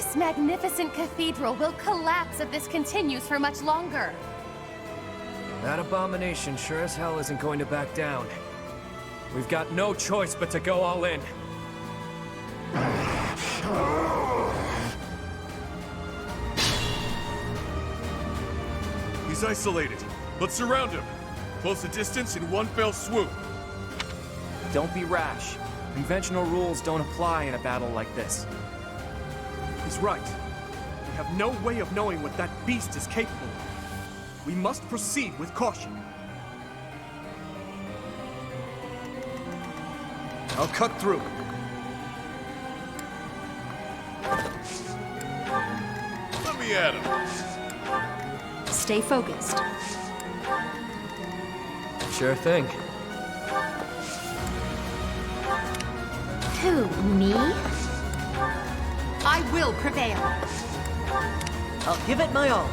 This magnificent cathedral will collapse if this continues for much longer. That abomination sure as hell isn't going to back down. We've got no choice but to go all in. He's isolated. Let's surround him. Close the distance in one fell swoop. Don't be rash. Conventional rules don't apply in a battle like this. He's right. We have no way of knowing what that beast is capable of. We must proceed with caution. I'll cut through. Let me at him. Stay focused. Sure thing. Who, me? I will prevail. I'll give it my all.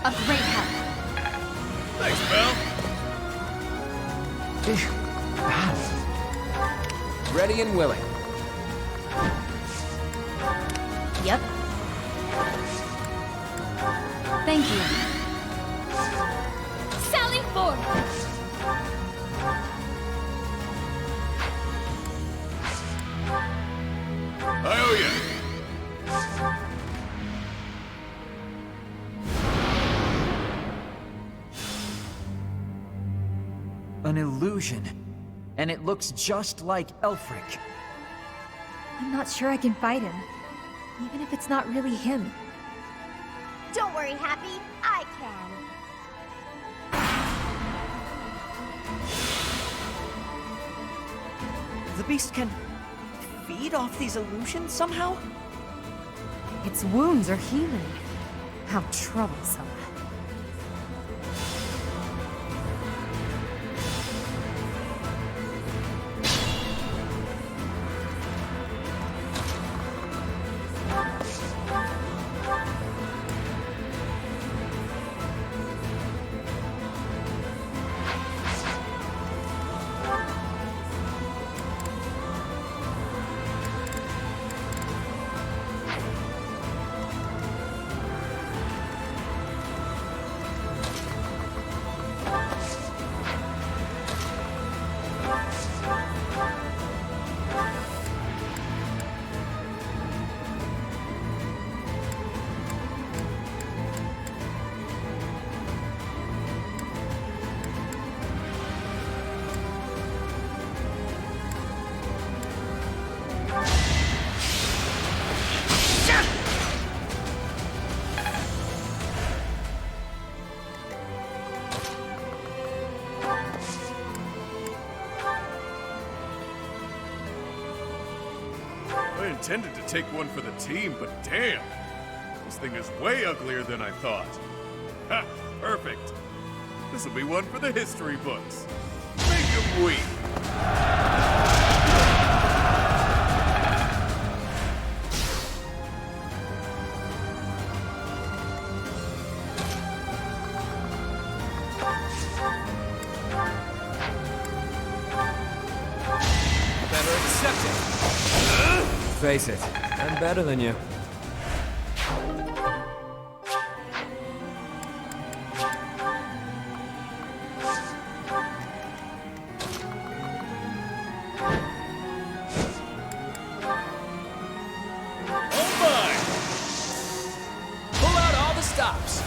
A great help. Thanks, pal. Ready and willing. Yep. Thank you. Sally forth! I owe ya. An illusion. And it looks just like Elfric. I'm not sure I can fight him. Even if it's not really him. Don't worry, Happy. I can. The beast can feed off these illusions somehow? Its wounds are healing. How troublesome. I intended to take one for the team, but damn! This thing is way uglier than I thought. Ha! Perfect! This'll be one for the history books. Make 'em weep! Better accept it. Face it, I'm better than you. All mine! Pull out all the stops.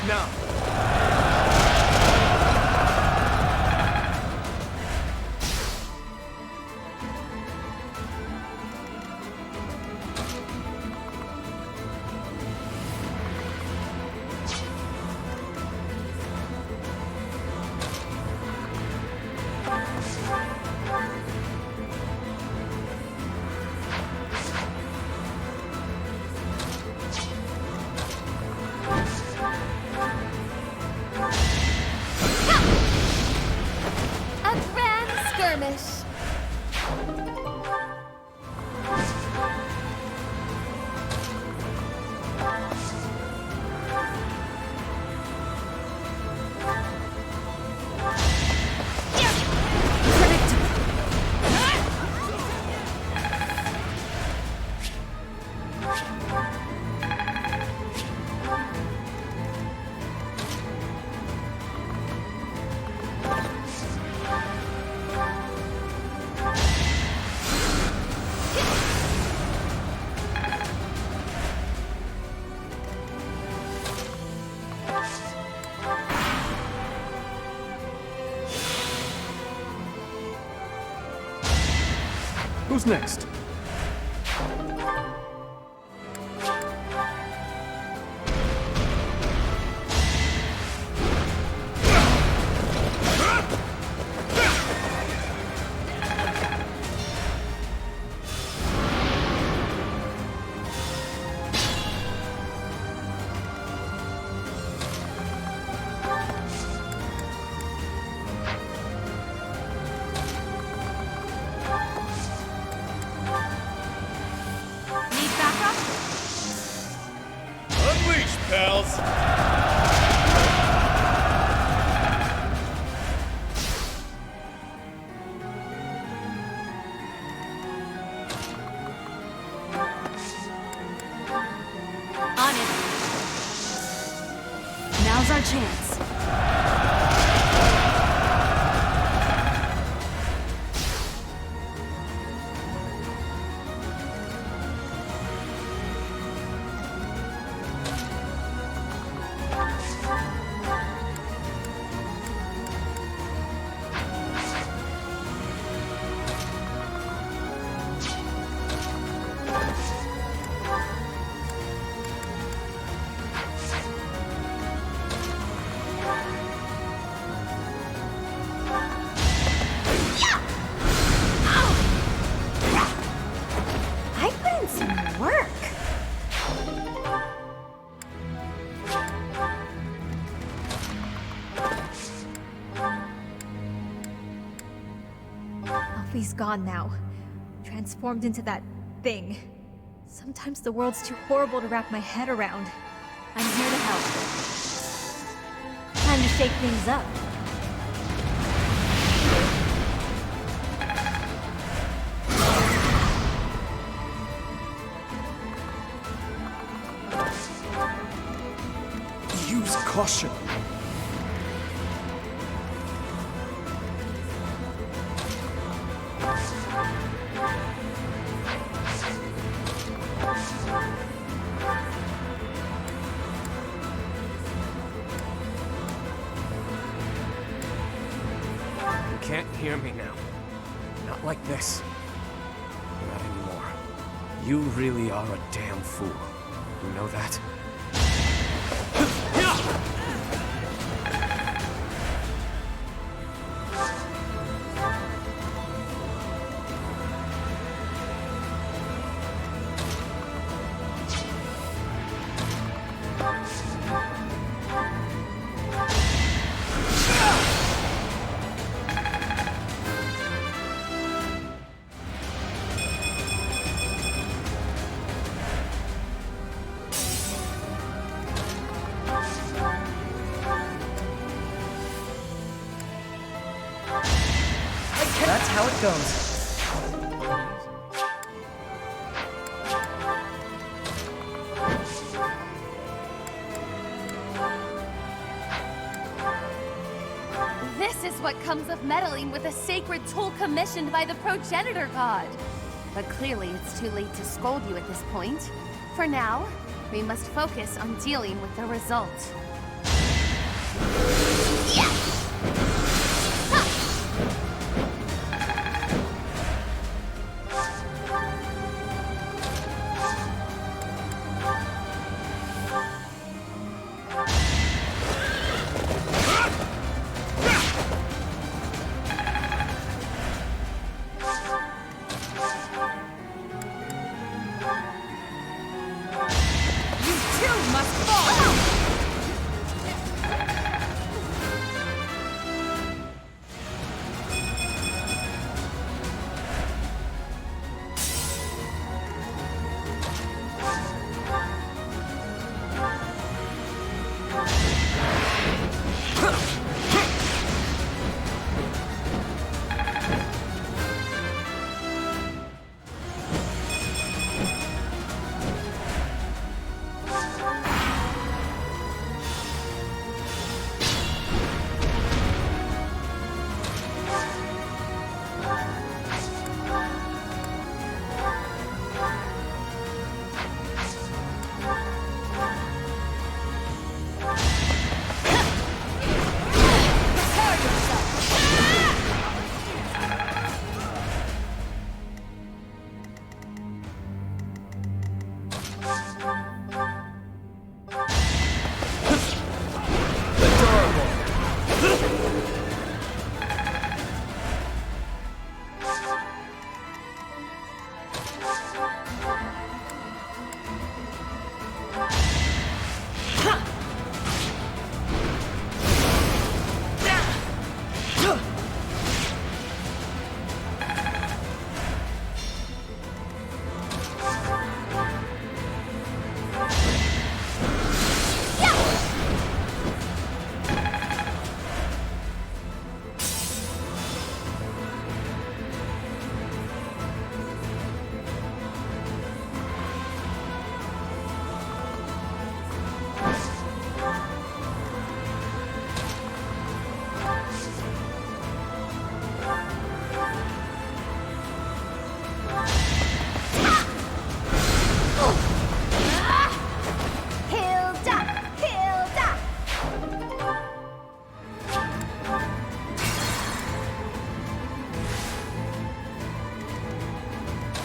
now. A grand skirmish. Who's next? Need backup? Unleash, pals! On it. Now's our chance. I put in some work. Alfie's gone now. Transformed into that thing. Sometimes the world's too horrible to wrap my head around. I'm here to help. Time to shake things up. Use caution. You can't hear me now. Not like this. Not anymore. You really are a damn fool. You know that? That's how it goes. This is what comes of meddling with a sacred tool commissioned by the progenitor god. But clearly it's too late to scold you at this point. For now, we must focus on dealing with the result.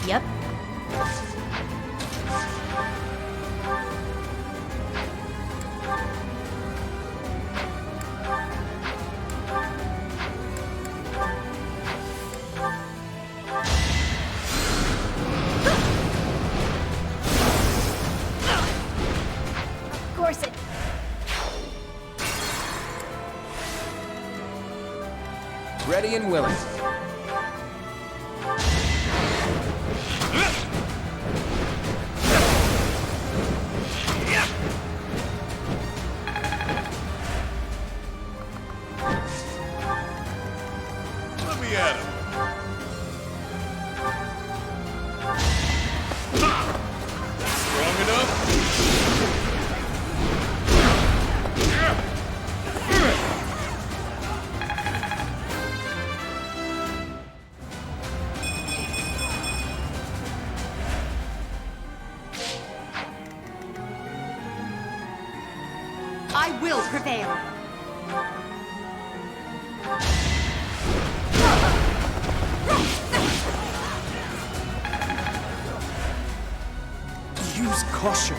Yep. Of course it. Ready and willing. Let me at him. Strong enough? I will prevail. Use caution.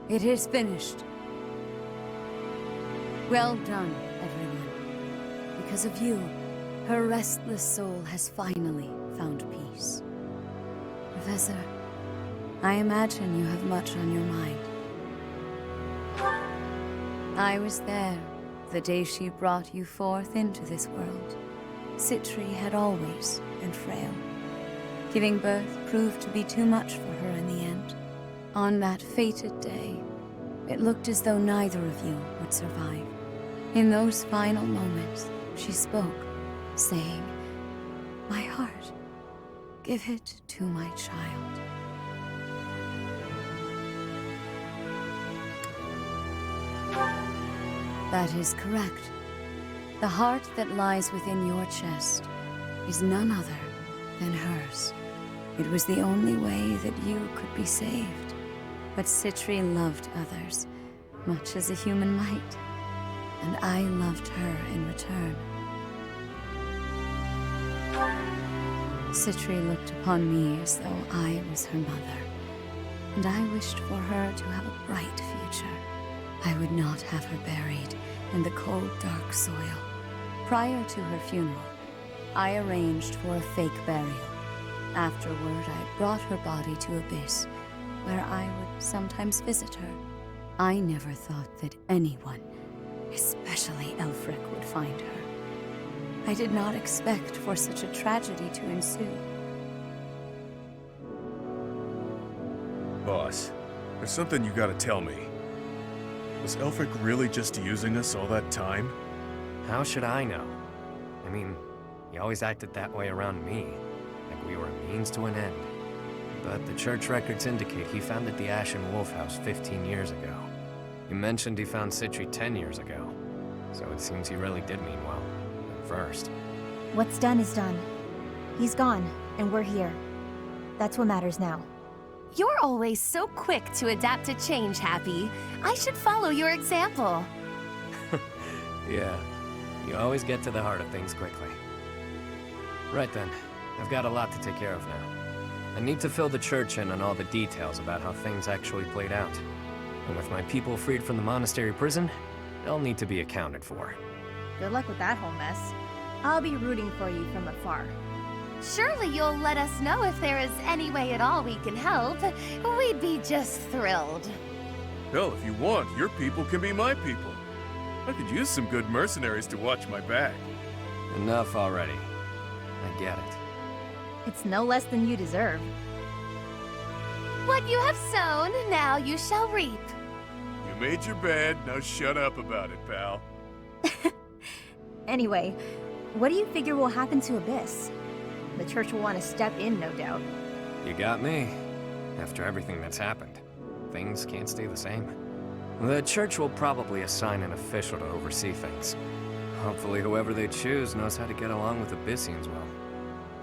It is finished. Well done, everyone. Because of you, her restless soul has finally found peace. Professor, I imagine you have much on your mind. I was there the day she brought you forth into this world, Citri had always been frail. Giving birth proved to be too much for her in the end. On that fated day, it looked as though neither of you would survive. In those final moments, she spoke, saying, "My heart, give it to my child." That is correct. The heart that lies within your chest is none other than hers. It was the only way that you could be saved. But Citri loved others, much as a human might, and I loved her in return. Citri looked upon me as though I was her mother, and I wished for her to have a bright future. I would not have her buried in the cold, dark soil. Prior to her funeral, I arranged for a fake burial. Afterward, I brought her body to Abyss, where I would sometimes visit her. I never thought that anyone, especially Elfric, would find her. I did not expect for such a tragedy to ensue. Boss, there's something you gotta tell me. Was Elfric really just using us all that time? How should I know? I mean, he always acted that way around me, like we were a means to an end. But the church records indicate he founded the Ashen Wolf House 15 years ago. You mentioned he found Citri 10 years ago, so it seems he really did mean well, at first. What's done is done. He's gone, and we're here. That's what matters now. You're always so quick to adapt to change, Happy. I should follow your example. Yeah, you always get to the heart of things quickly. Right then, I've got a lot to take care of now. I need to fill the church in on all the details about how things actually played out. And with my people freed from the monastery prison, they'll need to be accounted for. Good luck with that whole mess. I'll be rooting for you from afar. Surely you'll let us know if there is any way at all we can help. We'd be just thrilled. Hell, if you want, your people can be my people. I could use some good mercenaries to watch my back. Enough already. I get it. It's no less than you deserve. What you have sown, now you shall reap. You made your bed, now shut up about it, pal. Anyway, what do you figure will happen to Abyss? The church will want to step in, no doubt. You got me. After everything that's happened, things can't stay the same. The church will probably assign an official to oversee things. Hopefully whoever they choose knows how to get along with Abyssians well.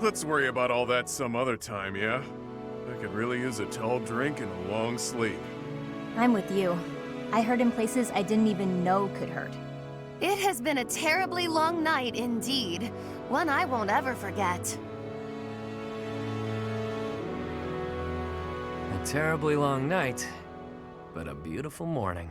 Let's worry about all that some other time, yeah? I could really use a tall drink and a long sleep. I'm with you. I hurt in places I didn't even know could hurt. It has been a terribly long night indeed. One I won't ever forget. A terribly long night, but a beautiful morning.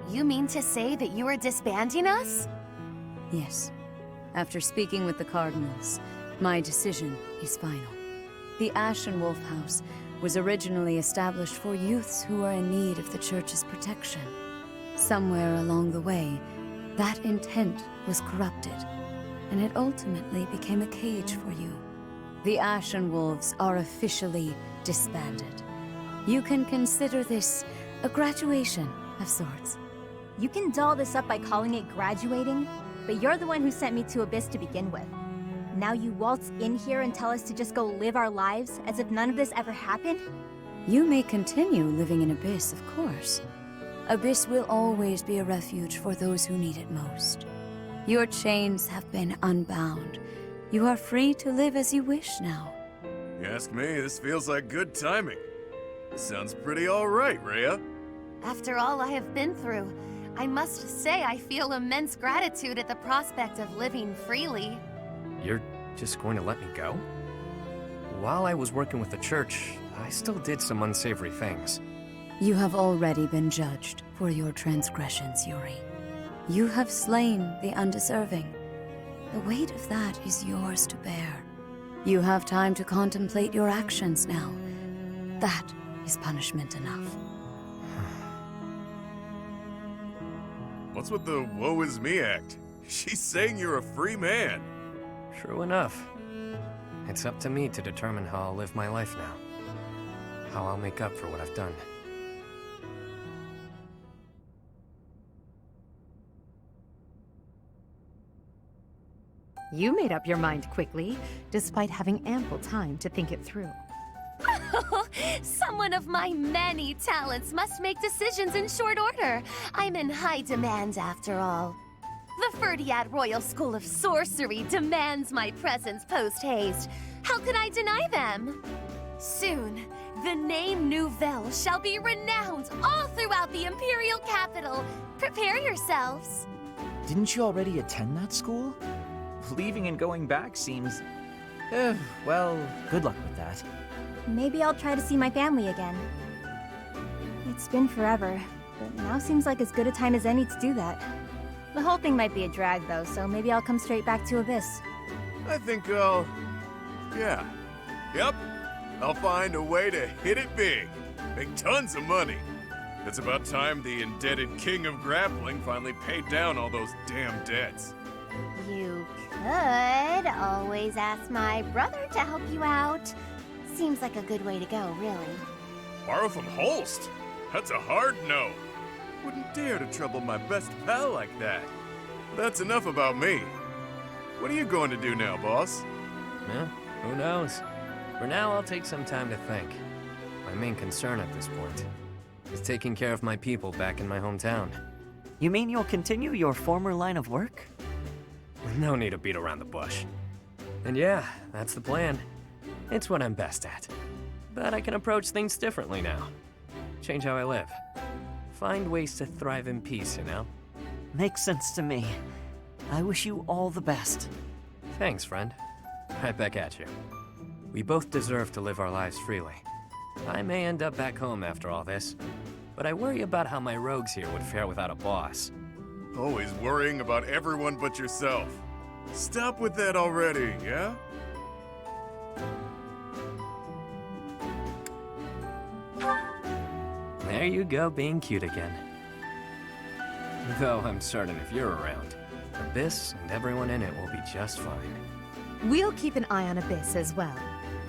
You mean to say that you are disbanding us? Yes. After speaking with the Cardinals, my decision is final. The Ashen Wolf House was originally established for youths who are in need of the Church's protection. Somewhere along the way, that intent was corrupted, and it ultimately became a cage for you. The Ashen Wolves are officially disbanded. You can consider this a graduation of sorts. You can doll this up by calling it graduating, but you're the one who sent me to Abyss to begin with. Now you waltz in here and tell us to just go live our lives as if none of this ever happened? You may continue living in Abyss, of course. Abyss will always be a refuge for those who need it most. Your chains have been unbound. You are free to live as you wish now. You ask me, this feels like good timing. Sounds pretty alright, Rhea. After all I have been through, I must say I feel immense gratitude at the prospect of living freely. You're just going to let me go? While I was working with the church, I still did some unsavory things. You have already been judged for your transgressions, Yuri. You have slain the undeserving. The weight of that is yours to bear. You have time to contemplate your actions now. That is punishment enough. What's with the woe is me act? She's saying you're a free man. True enough. It's up to me to determine how I'll live my life now. How I'll make up for what I've done. You made up your mind quickly, despite having ample time to think it through. Someone of my many talents must make decisions in short order. I'm in high demand after all. The Ferdiad Royal School of Sorcery demands my presence post-haste. How could I deny them? Soon, the name Nouvelle shall be renowned all throughout the Imperial capital. Prepare yourselves. Didn't you already attend that school? Leaving and going back seems... well, good luck with that. Maybe I'll try to see my family again. It's been forever, but now seems like as good a time as any to do that. The whole thing might be a drag though, so maybe I'll come straight back to Abyss. I think yeah. Yep. I'll find a way to hit it big. Make tons of money. It's about time the indebted king of grappling finally paid down all those damn debts. You could always ask my brother to help you out. Seems like a good way to go, really. Borrow from Holst? That's a hard no. Wouldn't dare to trouble my best pal like that. That's enough about me. What are you going to do now, boss? Yeah, who knows? For now, I'll take some time to think. My main concern at this point is taking care of my people back in my hometown. You mean you'll continue your former line of work? No need to beat around the bush. And yeah, that's the plan. It's what I'm best at. But I can approach things differently now. Change how I live. Find ways to thrive in peace, you know? Makes sense to me. I wish you all the best. Thanks, friend. Right back at you. We both deserve to live our lives freely. I may end up back home after all this, but I worry about how my rogues here would fare without a boss. Always worrying about everyone but yourself. Stop with that already, yeah? There you go, being cute again. Though I'm certain if you're around, Abyss and everyone in it will be just fine. We'll keep an eye on Abyss as well.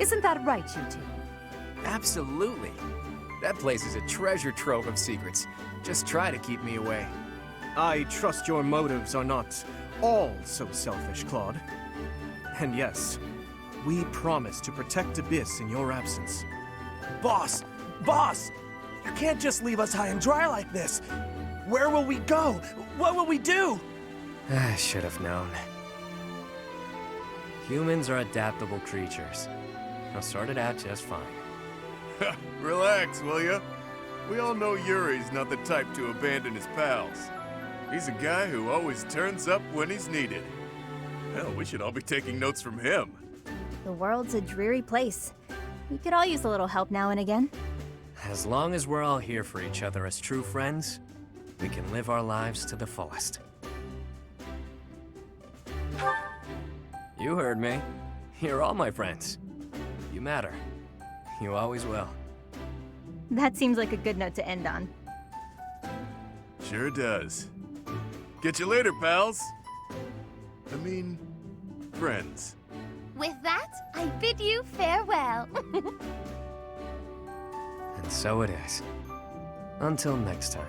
Isn't that right, you two? Absolutely. That place is a treasure trove of secrets. Just try to keep me away. I trust your motives are not all so selfish, Claude. And yes, we promise to protect Abyss in your absence. Boss! Boss! You can't just leave us high and dry like this! Where will we go? What will we do? I should have known. Humans are adaptable creatures. They'll sort it out just fine. Relax, will ya? We all know Yuri's not the type to abandon his pals. He's a guy who always turns up when he's needed. Hell, we should all be taking notes from him. The world's a dreary place. We could all use a little help now and again. As long as we're all here for each other as true friends, we can live our lives to the fullest. You heard me. You're all my friends. You matter. You always will. That seems like a good note to end on. Sure does. Get you later, pals. I mean, friends. With that, I bid you farewell. And so it is. Until next time.